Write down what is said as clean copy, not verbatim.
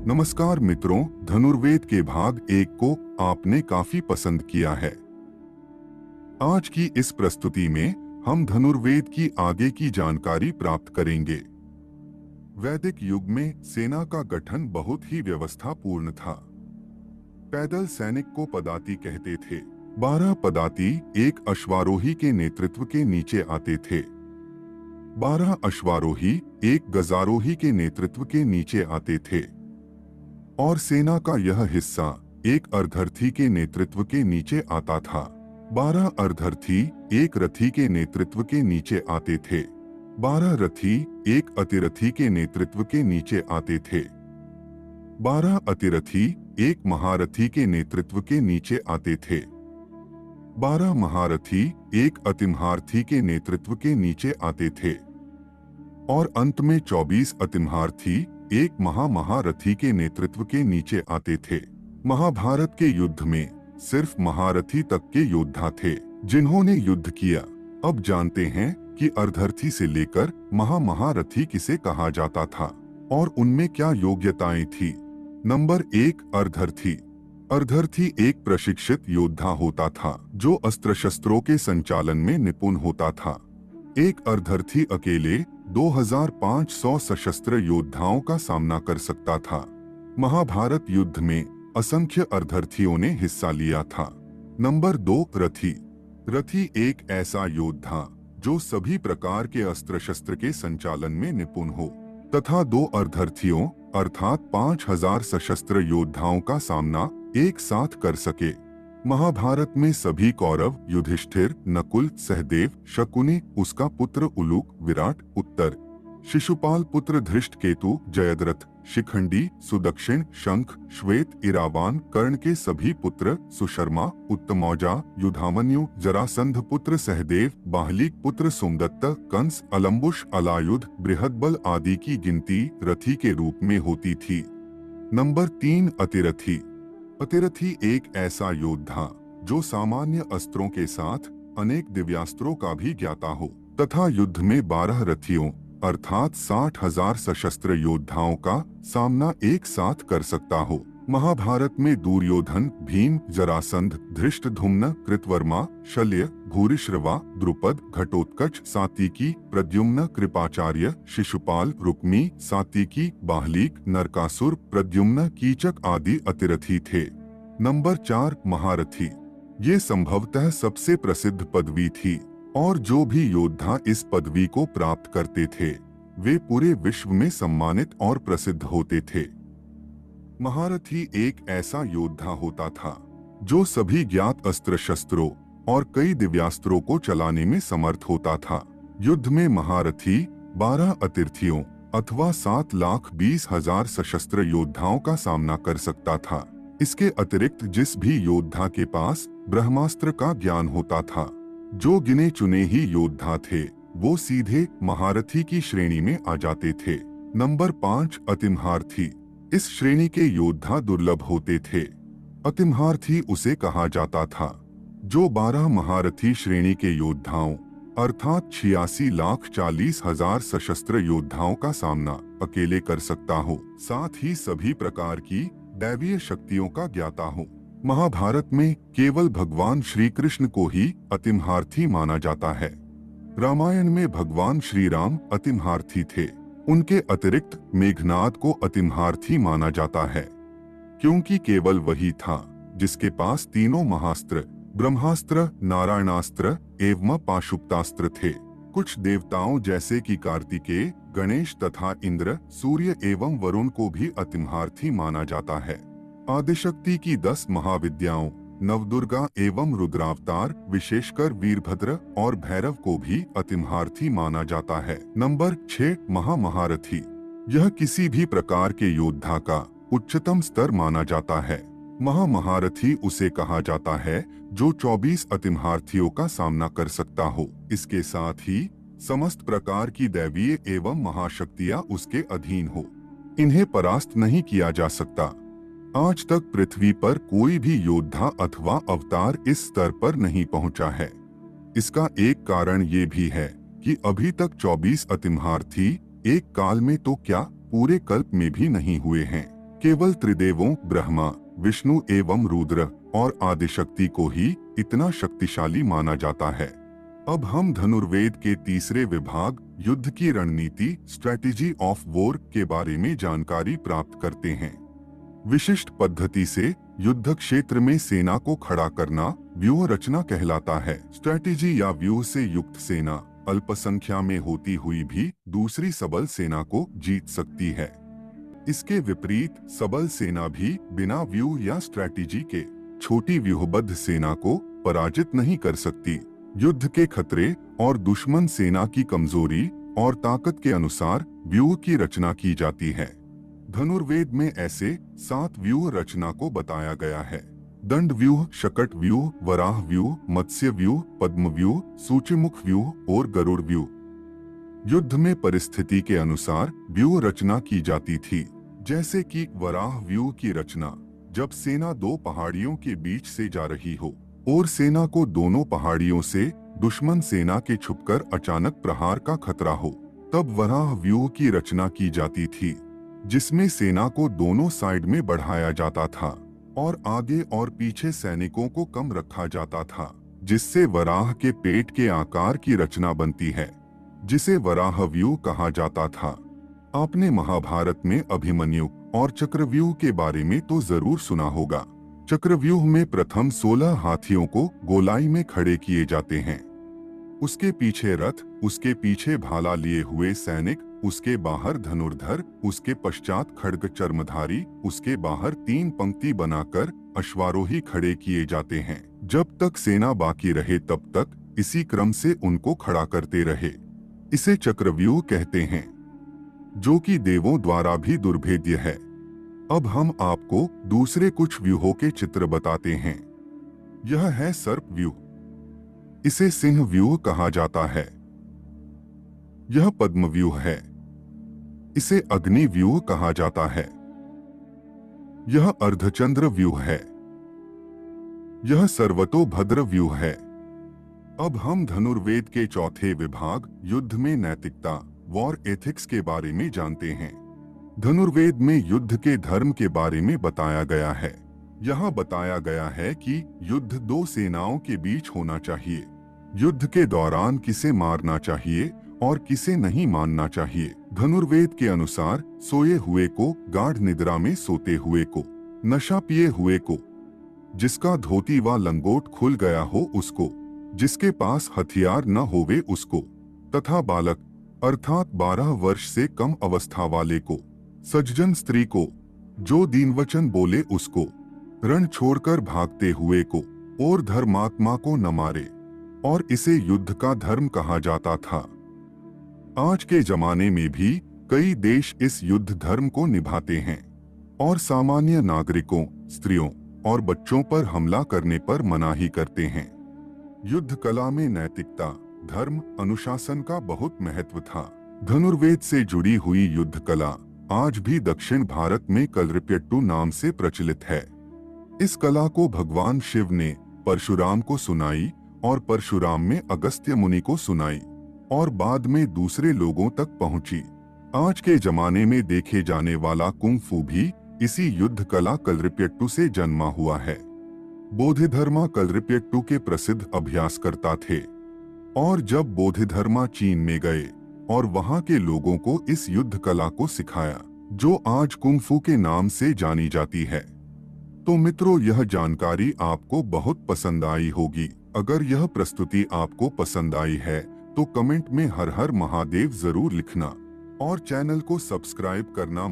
नमस्कार मित्रों, धनुर्वेद के भाग 1 को आपने काफी पसंद किया है। आज की इस प्रस्तुति में हम धनुर्वेद की आगे की जानकारी प्राप्त करेंगे। वैदिक युग में सेना का गठन बहुत ही व्यवस्थापूर्ण था। पैदल सैनिक को पदाति कहते थे। 12 पदाति एक अश्वारोही के नेतृत्व के नीचे आते थे। 12 अश्वारोही एक गजारोही के नेतृत्व के नीचे आते थे और सेना का यह हिस्सा एक अर्धरथी के नेतृत्व के नीचे आता था। 12 अर्धरथी एक रथी के नेतृत्व के नीचे आते थे। 12 रथी एक अतिरथी के नेतृत्व के नीचे आते थे। 12 अतिरथी एक महारथी के नेतृत्व के नीचे आते थे। 12 महारथी एक अतिमहारथी के नेतृत्व के नीचे आते थे और अंत में 24 अतिमहारथी एक महारथी के नेतृत्व के नीचे आते थे। महाभारत के युद्ध में सिर्फ महारथी तक के योद्धा थे जिन्होंने युद्ध किया। अब जानते हैं कि अर्धरथी से लेकर महारथी किसे कहा जाता था और उनमें क्या योग्यताएं थी। नंबर 1, अर्धरथी। अर्धरथी एक प्रशिक्षित योद्धा होता था जो अस्त्र शस्त्रों के संचालन में निपुण होता था। एक अर्धरथी अकेले 2500 सशस्त्र योद्धाओं का सामना कर सकता था। महाभारत युद्ध में असंख्य अर्धरथियों ने हिस्सा लिया था। नंबर 2, रथी। रथी एक ऐसा योद्धा जो सभी प्रकार के अस्त्र शस्त्र के संचालन में निपुण हो तथा 2 अर्धरथियों अर्थात 5000 सशस्त्र योद्धाओं का सामना एक साथ कर सके। महाभारत में सभी कौरव युधिष्ठिर, नकुल, सहदेव, शकुनि, उसका पुत्र उलूक, विराट, उत्तर, शिशुपाल पुत्र धृष्टकेतु, जयद्रथ, शिखंडी, सुदक्षिण, शंख, श्वेत, इरावान, कर्ण के सभी पुत्र, सुशर्मा, उत्तमौजा, युधामन्यु, जरासंध पुत्र सहदेव, बाहलिक पुत्र सोमदत्त, कंस, अलम्बुश, अलायुध, बृहदबल आदि की गिनती रथी के रूप में होती थी। नंबर 3, अतिरथी। अतिरथी एक ऐसा योद्धा जो सामान्य अस्त्रों के साथ अनेक दिव्यास्त्रों का भी ज्ञाता हो तथा युद्ध में 12 रथियों अर्थात 60,000 सशस्त्र योद्धाओं का सामना एक साथ कर सकता हो। महाभारत में दुर्योधन, भीम, जरासंध, धृष्टद्युम्न, कृतवर्मा, शल्य, भूरिश्रवा, द्रुपद, घटोत्कच, सात्विकी, प्रद्युम्न, कृपाचार्य, शिशुपाल, रुक्मी, सात्विकी, बाहलिक, नरकासुर, प्रद्युम्न, कीचक आदि अतिरथी थे। नंबर 4, महारथी। ये संभवतः सबसे प्रसिद्ध पदवी थी और जो भी योद्धा इस पदवी को प्राप्त करते थे वे पूरे विश्व में सम्मानित और प्रसिद्ध होते थे। महारथी एक ऐसा योद्धा होता था जो सभी ज्ञात अस्त्र शस्त्रों और कई दिव्यास्त्रों को चलाने में समर्थ होता था। युद्ध में महारथी 12 अतिरथियों अथवा 7,20,000 सशस्त्र योद्धाओं का सामना कर सकता था। इसके अतिरिक्त जिस भी योद्धा के पास ब्रह्मास्त्र का ज्ञान होता था, जो गिने चुने ही योद्धा थे, वो सीधे महारथी की श्रेणी में आ जाते थे। नंबर 5, अतिमहारथी। इस श्रेणी के योद्धा दुर्लभ होते थे। अतिमहारथी उसे कहा जाता था जो 12 महारथी श्रेणी के योद्धाओं अर्थात 86,40,000 सशस्त्र योद्धाओं का सामना अकेले कर सकता हो, साथ ही सभी प्रकार की दैवीय शक्तियों का ज्ञाता हो। महाभारत में केवल भगवान श्री कृष्ण को ही अतिमहारथी माना जाता है। रामायण में भगवान श्री राम अतिमहारथी थे। उनके अतिरिक्त मेघनाद को अतिमहारथी माना जाता है क्योंकि केवल वही था जिसके पास तीनों महास्त्र ब्रह्मास्त्र, नारायणास्त्र एवं पाशुपतास्त्र थे। कुछ देवताओं जैसे कि कार्तिकेय, गणेश तथा इंद्र, सूर्य एवं वरुण को भी अतिमहारथी माना जाता है। आदिशक्ति की 10 महाविद्याओं नवदुर्गा एवं रुद्रावतार विशेषकर वीरभद्र और भैरव को भी अतिमहारथी माना जाता है। नंबर 6, महारथी। यह किसी भी प्रकार के योद्धा का उच्चतम स्तर माना जाता है। महारथी उसे कहा जाता है जो 24 अतिमहारथियों का सामना कर सकता हो। इसके साथ ही समस्त प्रकार की दैवीय एवं महाशक्तियां उसके अधीन हो। इन्हें परास्त नहीं किया जा सकता। आज तक पृथ्वी पर कोई भी योद्धा अथवा अवतार इस स्तर पर नहीं पहुंचा है। इसका एक कारण ये भी है कि अभी तक 24 अतिमहारथी एक काल में तो क्या पूरे कल्प में भी नहीं हुए हैं। केवल त्रिदेवों ब्रह्मा, विष्णु एवं रुद्र और आदिशक्ति को ही इतना शक्तिशाली माना जाता है। अब हम धनुर्वेद के तीसरे विभाग युद्ध की रणनीति स्ट्रेटेजी ऑफ वॉर के बारे में जानकारी प्राप्त करते हैं। विशिष्ट पद्धति से युद्ध क्षेत्र में सेना को खड़ा करना व्यूह रचना कहलाता है। स्ट्रेटेजी या व्यूह से युक्त सेना अल्पसंख्या में होती हुई भी दूसरी सबल सेना को जीत सकती है। इसके विपरीत सबल सेना भी बिना व्यूह या स्ट्रेटेजी के छोटी व्यूहबद्ध सेना को पराजित नहीं कर सकती। युद्ध के खतरे और दुश्मन सेना की कमजोरी और ताकत के अनुसार व्यूह की रचना की जाती है। धनुर्वेद में ऐसे 7 व्यूह रचना को बताया गया है। दंड व्यूह, शकट व्यूह, वराह व्यूह, मत्स्य व्यूह, पद्म व्यूह, सूचीमुख व्यूह और गरुड़ व्यूह। युद्ध में परिस्थिति के अनुसार व्यूह रचना की जाती थी, जैसे कि वराह व्यूह की रचना जब सेना 2 पहाड़ियों के बीच से जा रही हो और सेना को दोनों पहाड़ियों से दुश्मन सेना के छुपकर अचानक प्रहार का खतरा हो, तब वराह व्यूह की रचना की जाती थी, जिसमें सेना को दोनों साइड में बढ़ाया जाता था और आगे और पीछे सैनिकों को कम रखा जाता था, जिससे वराह के पेट के आकार की रचना बनती है, जिसे वराह व्यूह कहा जाता था। आपने महाभारत में अभिमन्यु और चक्रव्यूह के बारे में तो जरूर सुना होगा। चक्रव्यूह में प्रथम 16 हाथियों को गोलाई में खड़े किए जाते हैं। उसके पीछे रथ, उसके पीछे भाला लिए हुए सैनिक, उसके बाहर धनुर्धर, उसके पश्चात खड्ग चर्मधारी, उसके बाहर 3 पंक्ति बनाकर अश्वारोही खड़े किए जाते हैं। जब तक सेना बाकी रहे तब तक इसी क्रम से उनको खड़ा करते रहे। इसे चक्रव्यूह कहते हैं, जो कि देवों द्वारा भी दुर्भेद्य है। अब हम आपको दूसरे कुछ व्यूहों के चित्र बताते हैं। यह है सर्प व्यूह, इसे सिंह व्यूह कहा जाता है। यह पद्म व्यूह है, इसे अग्नि व्यूह कहा जाता है। यह अर्धचंद्र व्यूह है, यह सर्वतोभद्र व्यूह है। अब हम धनुर्वेद के चौथे विभाग युद्ध में नैतिकता वॉर एथिक्स के बारे में जानते हैं। धनुर्वेद में युद्ध के धर्म के बारे में बताया गया है। यहाँ बताया गया है कि युद्ध 2 सेनाओं के बीच होना चाहिए। युद्ध के दौरान किसे मारना चाहिए और किसे नहीं मानना चाहिए। धनुर्वेद के अनुसार सोए हुए को, गाढ़ निद्रा में सोते हुए को, नशा पिए हुए को, जिसका धोती व लंगोट खुल गया हो उसको, जिसके पास हथियार न होवे उसको, तथा बालक अर्थात 12 वर्ष से कम अवस्था वाले को, सज्जन स्त्री को, जो दीनवचन बोले उसको, रण छोड़कर भागते हुए को और धर्मात्मा को न मारे, और इसे युद्ध का धर्म कहा जाता था। आज के जमाने में भी कई देश इस युद्ध धर्म को निभाते हैं और सामान्य नागरिकों, स्त्रियों और बच्चों पर हमला करने पर मनाही करते हैं। युद्ध कला में नैतिकता, धर्म, अनुशासन का बहुत महत्व था। धनुर्वेद से जुड़ी हुई युद्ध कला आज भी दक्षिण भारत में कलरिप्यट्टू नाम से प्रचलित है। इस कला को भगवान शिव ने परशुराम को सुनाई और परशुराम में अगस्त्य मुनि को सुनाई और बाद में दूसरे लोगों तक पहुंची। आज के जमाने में देखे जाने वाला कुंग फू भी इसी युद्ध कला कलरिप्यट्टू से जन्मा हुआ है। बोधिधर्मा कलरिप्यट्टू के प्रसिद्ध अभ्यासकर्ता थे और जब बोधिधर्मा चीन में गए और वहां के लोगों को इस युद्ध कला को सिखाया, जो आज कुंग फू के नाम से जानी जाती है। तो मित्रों, यह जानकारी आपको बहुत पसंद आई होगी। अगर यह प्रस्तुति आपको पसंद आई है तो कमेंट में हर हर महादेव जरूर लिखना और चैनल को सब्सक्राइब करना